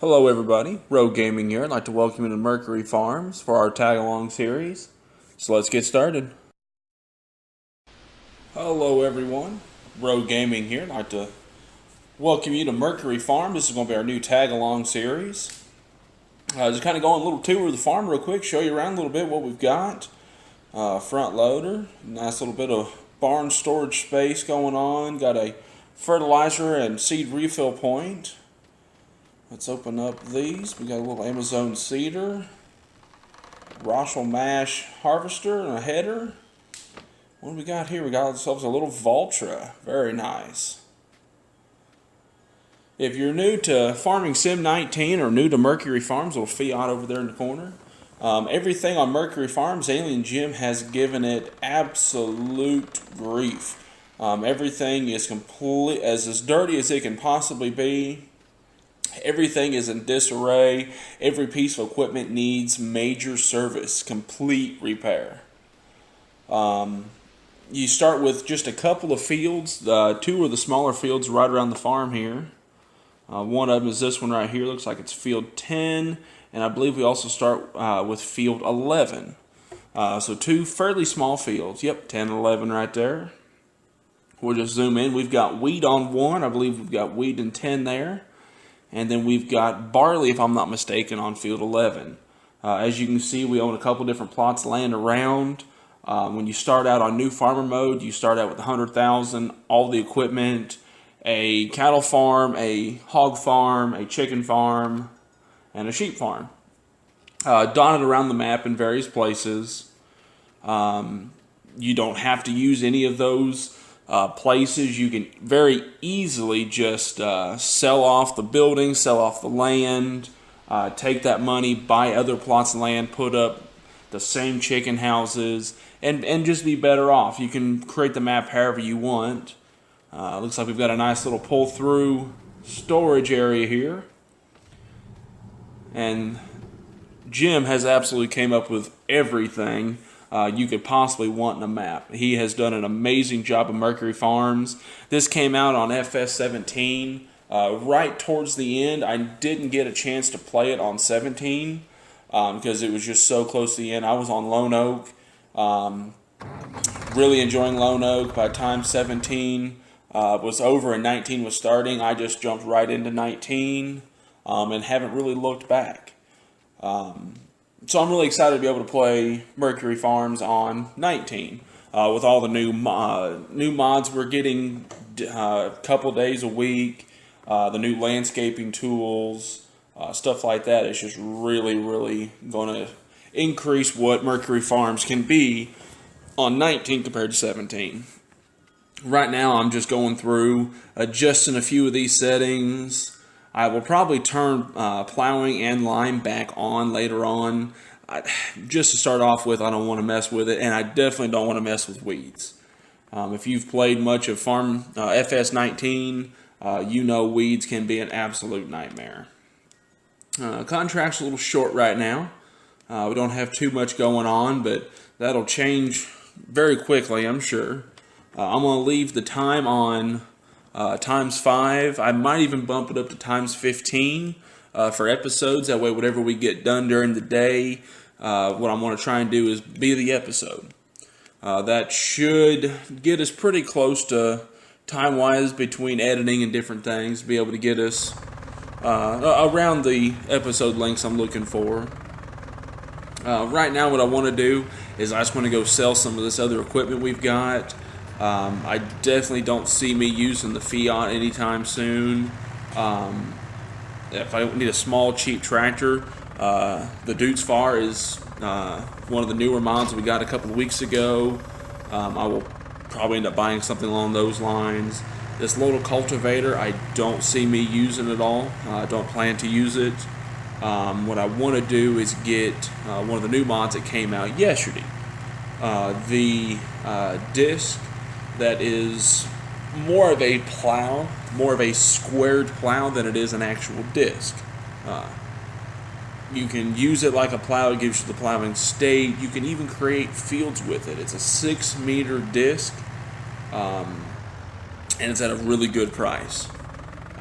Hello everybody, Rogue Gaming here. I'd like to welcome you to Mercury Farms for our tag-along series. So let's get started. Hello everyone, Rogue Gaming here. I'd like to welcome you to Mercury Farm. This is going to be our new tag-along series. Just kind of going a little tour of the farm real quick, show you around a little bit what we've got. Front loader, nice little bit of barn storage space going on. Got a fertilizer and seed refill point. Let's open up these. We got a little Amazon seeder, Rochelle mash harvester, and a header. What do we got here? We got ourselves a little Valtra. Very nice. If you're new to Farming Sim 19 or new to Mercury Farms, little Fiat over there in the corner. Everything on Mercury Farms, Alien Jim has given it absolute grief. Everything is as dirty as it can possibly be. Everything is in disarray. Every piece of equipment needs major service, complete repair. You start with just a couple of fields. Two of the smaller fields right around the farm here. One of them is this one right here. Looks like it's field 10. And I believe we also start with field 11. So two fairly small fields. Yep, 10 and 11 right there. We'll just zoom in. We've got wheat on one. I believe we've got wheat in 10 there. And then we've got barley, if I'm not mistaken, on field 11. As you can see, we own a couple different plots of land around. When you start out on new farmer mode, you start out with $100,000, all the equipment, a cattle farm, a hog farm, a chicken farm, and a sheep farm. Dotted around the map in various places. You don't have to use any of those places. You can very easily just sell off the building, sell off the land, take that money, buy other plots of land, put up the same chicken houses, and just be better off. You can create the map however you want. Looks like we've got a nice little pull-through storage area here. And Jim has absolutely came up with everything you could possibly want in a map. He has done an amazing job of Mercury Farms. This came out on FS17 right towards the end. I didn't get a chance to play it on 17 because it was just so close to the end. I was on Lone Oak, really enjoying Lone Oak. By the time 17 was over and 19 was starting, I just jumped right into 19 and haven't really looked back. So I'm really excited to be able to play Mercury Farms on 19 with all the new mods we're getting a couple days a week, the new landscaping tools, stuff like that. It's just really, really going to increase what Mercury Farms can be on 19 compared to 17. Right now I'm just going through adjusting a few of these settings. I will probably turn plowing and lime back on later on. Just to start off with, I don't want to mess with it, and I definitely don't want to mess with weeds. If you've played much of Farm FS19, you know weeds can be an absolute nightmare. Contract's a little short right now. We don't have too much going on, but that'll change very quickly, I'm sure. I'm going to leave the time on times 5. I might even bump it up to times 15 for episodes. That way, whatever we get done during the day, what I'm going to try and do is be the episode. That should get us pretty close to time-wise between editing and different things, be able to get us around the episode lengths I'm looking for. Right now, what I want to do is I just want to go sell some of this other equipment we've got. I definitely don't see me using the Fiat anytime soon. If I need a small, cheap tractor, the Dudes Far is one of the newer mods we got a couple of weeks ago. I will probably end up buying something along those lines. This little cultivator, I don't see me using at all. I don't plan to use it. What I want to do is get one of the new mods that came out yesterday. The disc that is more of a plow, more of a squared plow than it is an actual disc. You can use it like a plow. It gives you the plowing state. You can even create fields with it. It's a 6-meter disc, and it's at a really good price.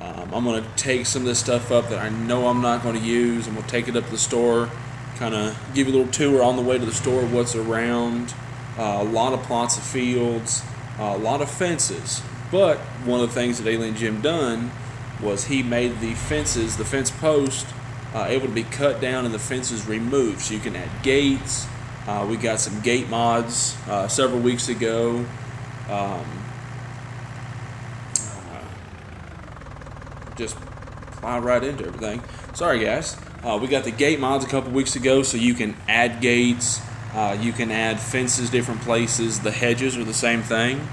I'm going to take some of this stuff up that I know I'm not going to use, and we'll take it up to the store, kind of give you a little tour on the way to the store, what's around. A lot of plots of fields, a lot of fences. But one of the things that Alien Jim done was he made the fences, the fence post, able to be cut down and the fences removed. So you can add gates. We got some gate mods several weeks ago. Just plow right into everything. Sorry, guys. We got the gate mods a couple weeks ago, so you can add gates. You can add fences different places. The hedges are the same thing.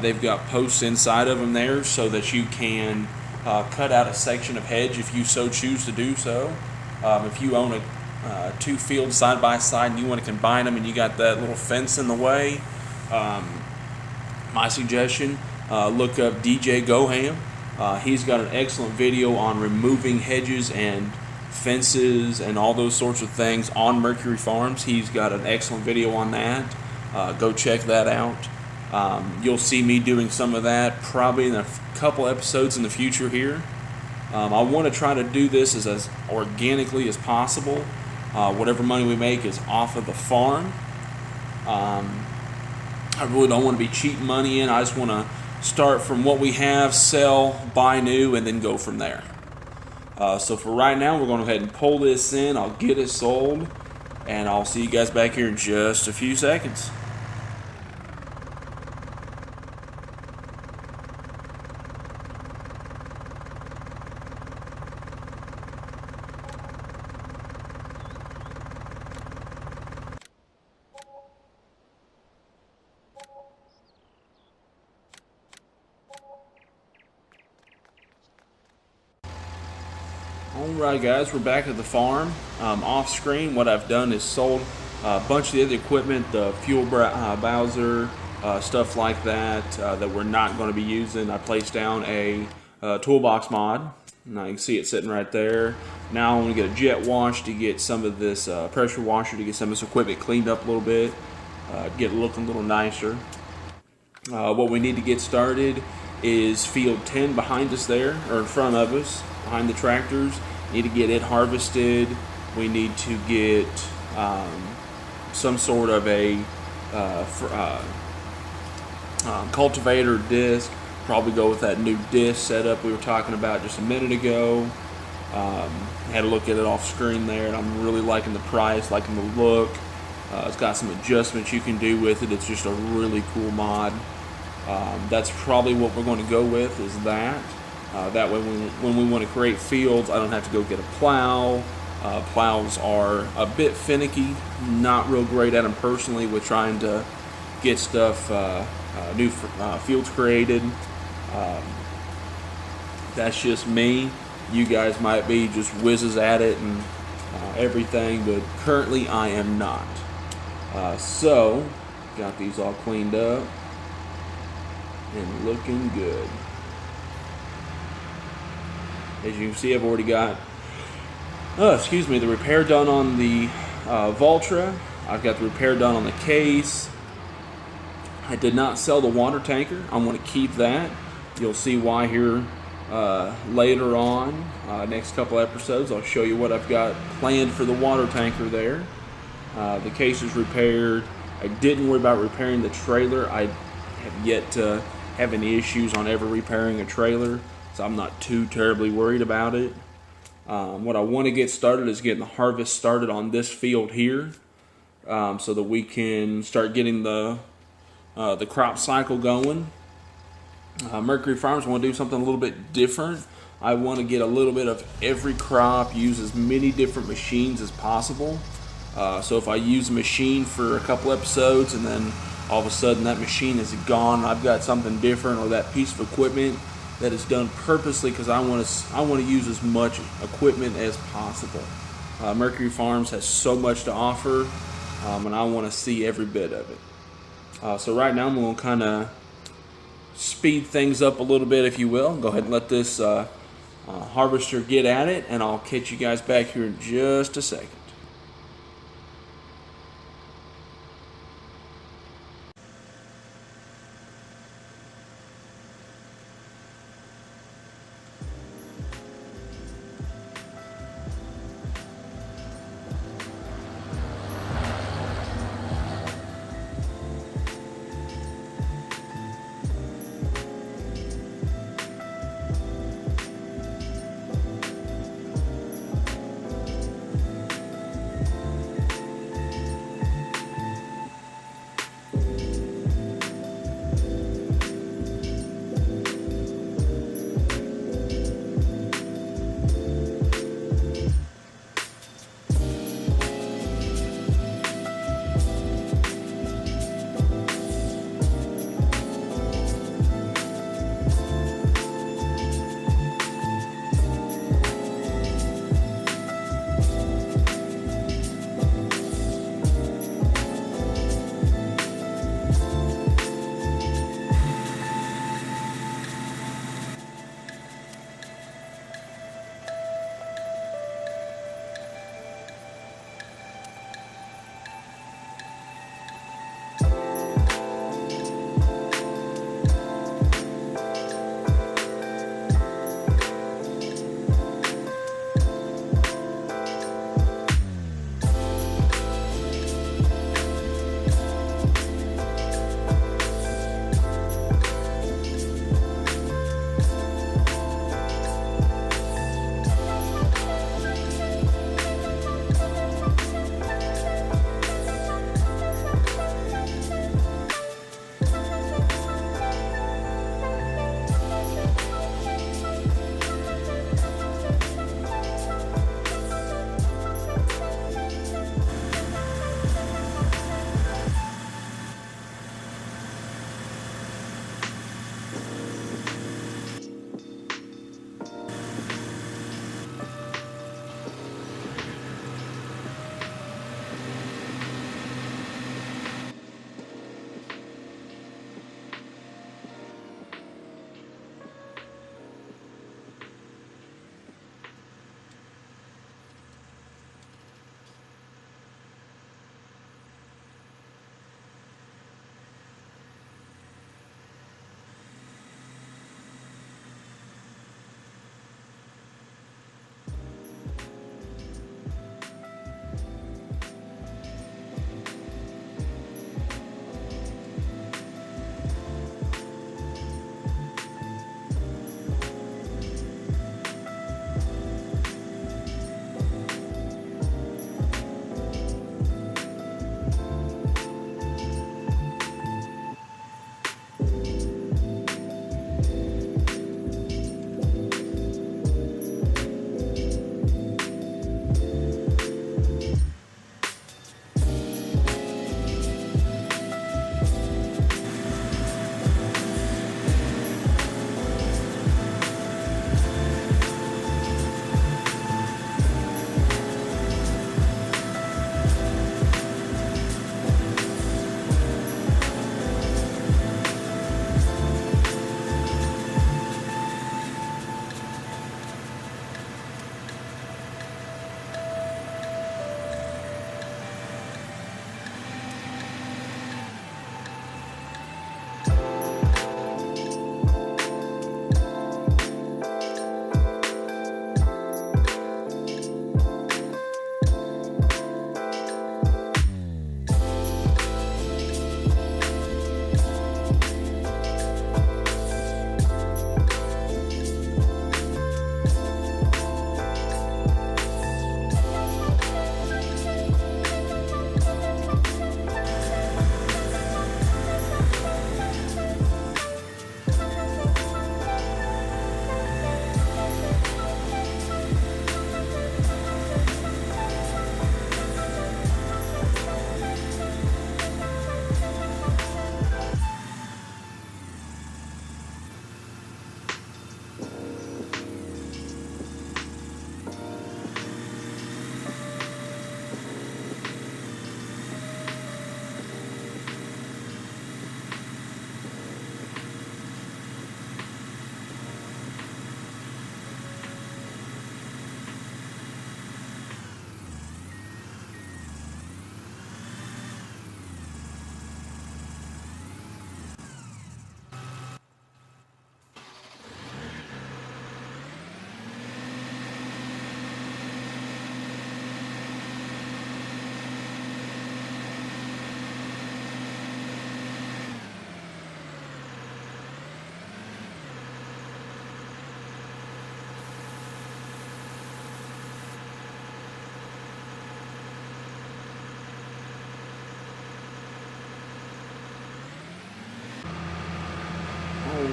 They've got posts inside of them there so that you can cut out a section of hedge if you so choose to do so. If you own two fields side by side and you want to combine them and you got that little fence in the way, my suggestion, look up DJ Goham. He's got an excellent video on removing hedges and fences and all those sorts of things on Mercury Farms. He's got an excellent video on that. Go check that out. You'll see me doing some of that probably in a couple episodes in the future here. I want to try to do this as organically as possible. Whatever money we make is off of the farm. I really don't want to be cheating money in. I just want to start from what we have, sell, buy new, and then go from there. So for right now, we're going to go ahead and pull this in. I'll get it sold, and I'll see you guys back here in just a few seconds. Alright guys, we're back at the farm. Off screen, what I've done is sold a bunch of the other equipment, the fuel Bowser, stuff like that, that we're not going to be using. I placed down a toolbox mod. Now you can see it sitting right there. Now I'm going to get a jet wash to get some of this pressure washer to get some of this equipment cleaned up a little bit, get it looking a little nicer. What we need to get started is field 10 behind us there, or in front of us, behind the tractors. Need to get it harvested. We need to get some sort of a cultivator disc. Probably go with that new disc setup we were talking about just a minute ago. Had a look at it off screen there, and I'm really liking the price, liking the look. It's got some adjustments you can do with it. It's just a really cool mod. That's probably what we're going to go with, is that. That way when we want to create fields, I don't have to go get a plow. Plows are a bit finicky, not real great at them personally with trying to get stuff, new fields created. That's just me. You guys might be just whizzes at it and everything, but currently I am not. So, got these all cleaned up and looking good. As you can see, I've already got, the repair done on the Valtra. I've got the repair done on the case. I did not sell the water tanker. I want to keep that. You'll see why here later on. Next couple episodes, I'll show you what I've got planned for the water tanker there. The case is repaired. I didn't worry about repairing the trailer. I have yet to have any issues on ever repairing a trailer, so I'm not too terribly worried about it. What I want to get started is getting the harvest started on this field here, so that we can start getting the crop cycle going. Mercury Farms want to do something a little bit different. I want to get a little bit of every crop, use as many different machines as possible. So if I use a machine for a couple episodes and then all of a sudden that machine is gone, I've got something different, or that piece of equipment that is done purposely because I want to use as much equipment as possible. Mercury Farms has so much to offer, and I want to see every bit of it. So right now I'm going to kind of speed things up a little bit, if you will. Go ahead and let this harvester get at it, and I'll catch you guys back here in just a second.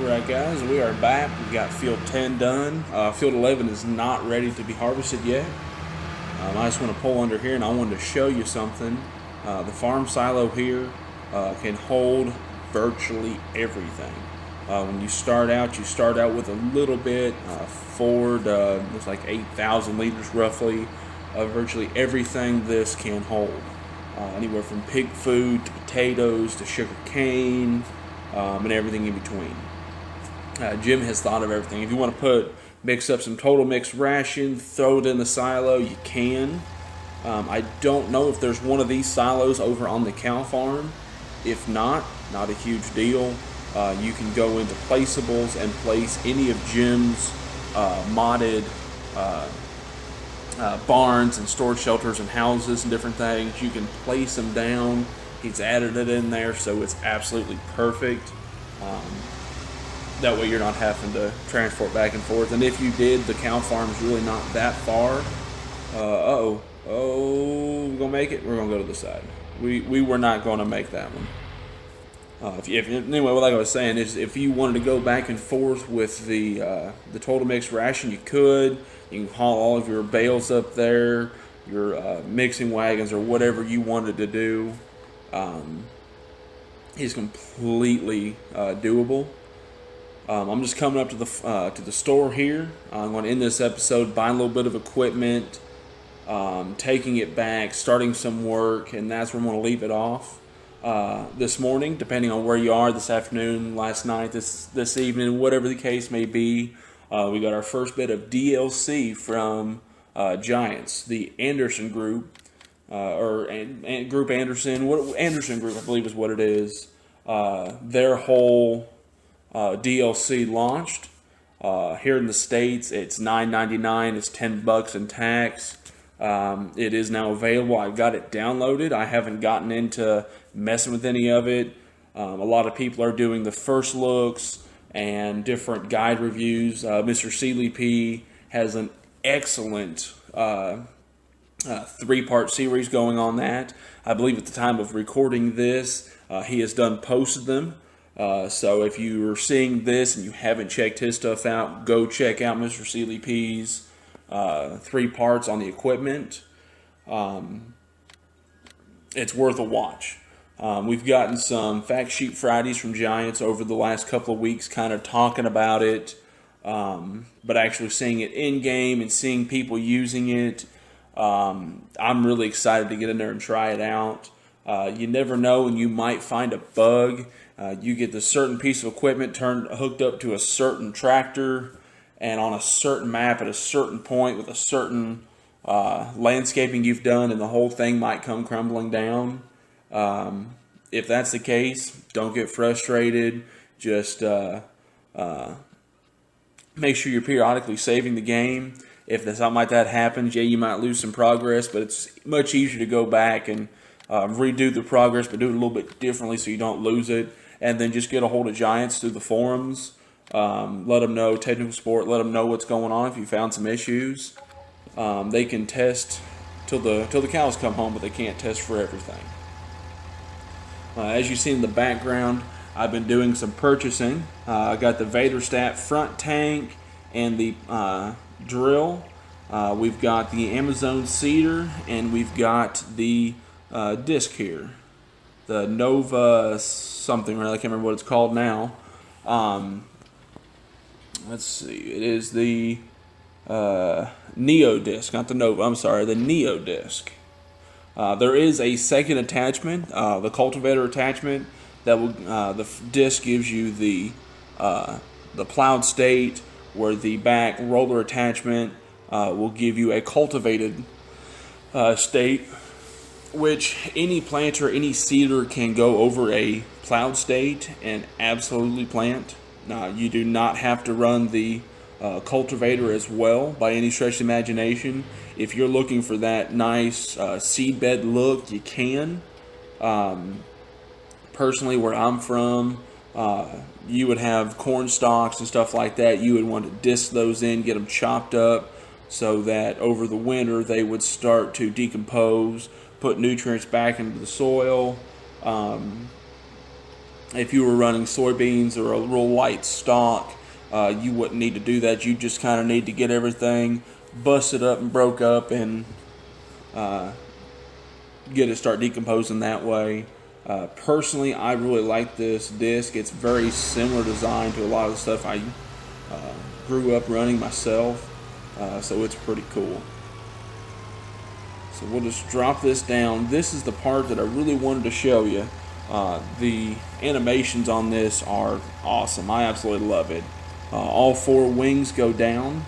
Alright guys, we are back. We got field 10 done. Field 11 is not ready to be harvested yet. I just want to pull under here and I wanted to show you something. The farm silo here can hold virtually everything. When you start out with a little bit. Ford, looks like 8,000 liters roughly. Virtually everything this can hold. Anywhere from pig food to potatoes to sugar cane and everything in between. Jim has thought of everything. If you want to mix up some total mixed ration, throw it in the silo, you can. I don't know if there's one of these silos over on the cow farm. If not a huge deal. You can go into placeables and place any of Jim's modded barns and storage shelters and houses and different things. You can place them down. He's added it in there, so it's absolutely perfect. That way you're not having to transport back and forth. And if you did, the cow farm is really not that far. We're going to make it? We're going to go to the side. We were not going to make that one. Anyway, like I was saying, is if you wanted to go back and forth with the total mixed ration, you could. You can haul all of your bales up there, your mixing wagons, or whatever you wanted to do. Is completely doable. I'm just coming up to the store here. I'm going to end this episode buying a little bit of equipment, taking it back, starting some work, and that's where I'm going to leave it off. This morning, depending on where you are, this afternoon, last night, this evening, whatever the case may be, we got our first bit of DLC from Giants, the Anderson Group, Group Anderson. Anderson Group, I believe, is what it is. Their whole DLC launched. Here in the States, it's $9.99. It's $10 in tax. It is now available. I've got it downloaded. I haven't gotten into messing with any of it. A lot of people are doing the first looks and different guide reviews. Mr. Seeley P has an excellent 3-part series going on that. I believe at the time of recording this, he has posted them. So if you are seeing this and you haven't checked his stuff out, go check out Mr. Seeley P's 3 parts on the equipment. It's worth a watch. We've gotten some Fact Sheet Fridays from Giants over the last couple of weeks kind of talking about it, but actually seeing it in game and seeing people using it. I'm really excited to get in there and try it out. You never know, and you might find a bug. You get the certain piece of equipment hooked up to a certain tractor and on a certain map at a certain point with a certain landscaping you've done, and the whole thing might come crumbling down. If that's the case, don't get frustrated. Just make sure you're periodically saving the game. If something like that happens, you might lose some progress, but it's much easier to go back and redo the progress, but do it a little bit differently so you don't lose it. And then just get a hold of Giants through the forums. Let them know, technical support, let them know what's going on if you found some issues. They can test till the cows come home, but they can't test for everything. As you see in the background, I've been doing some purchasing. I got the Vaderstat front tank and the drill. We've got the Amazon seeder, and we've got the disc here. The Nova something, I can't remember what it's called now. Let's see, it is the Neo disc, not the Nova, I'm sorry, the Neo disc. There is a second attachment, the cultivator attachment, that will, the disc gives you the plowed state, where the back roller attachment will give you a cultivated state, which any planter, any seeder can go over a plowed state and absolutely plant. You do not have to run the cultivator as well by any stretch of the imagination. If you're looking for that nice seed bed look, you can. Personally, where I'm from, you would have corn stalks and stuff like that. You would want to disc those in, get them chopped up so that over the winter they would start to decompose, put nutrients back into the soil. If you were running soybeans or a real light stock, you wouldn't need to do that. You just kind of need to get everything busted up and broke up and get it start decomposing that way. Personally, I really like this disc. It's very similar design to a lot of the stuff I grew up running myself, so it's pretty cool. So we'll just drop this down. This is the part that I really wanted to show you. The animations on this are awesome. I absolutely love it. All four wings go down,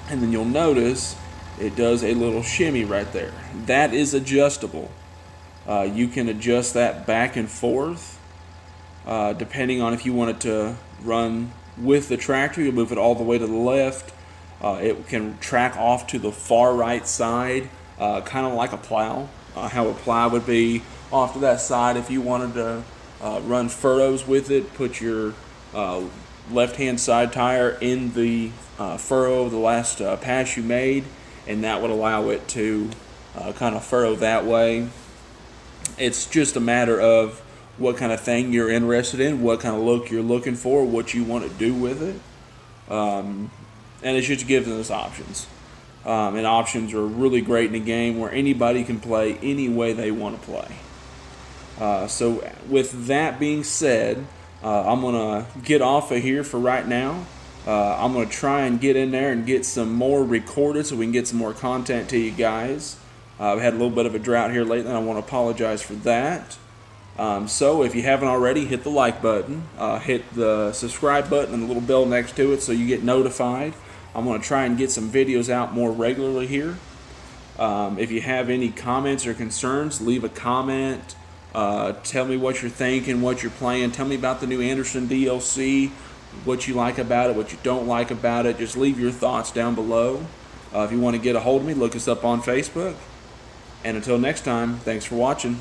and then you'll notice it does a little shimmy right there. That is adjustable. You can adjust that back and forth depending on if you want it to run with the tractor. You move it all the way to the left. It can track off to the far right side, kind of like a plow. How a plow would be off to that side. If you wanted to run furrows with it, put your left-hand side tire in the furrow of the last pass you made, and that would allow it to kind of furrow that way. It's just a matter of what kind of thing you're interested in, what kind of look you're looking for, what you want to do with it. And it's just giving us options. And options are really great in a game where anybody can play any way they want to play. So with that being said, I'm going to get off of here for right now. I'm going to try and get in there and get some more recorded so we can get some more content to you guys. I've had a little bit of a drought here lately, and I want to apologize for that. So if you haven't already, hit the like button, hit the subscribe button and the little bell next to it so you get notified. I'm going to try and get some videos out more regularly here. If you have any comments or concerns, leave a comment. Tell me what you're thinking, what you're playing. Tell me about the new Anderson DLC, what you like about it, what you don't like about it. Just leave your thoughts down below. If you want to get a hold of me, look us up on Facebook. And until next time, thanks for watching.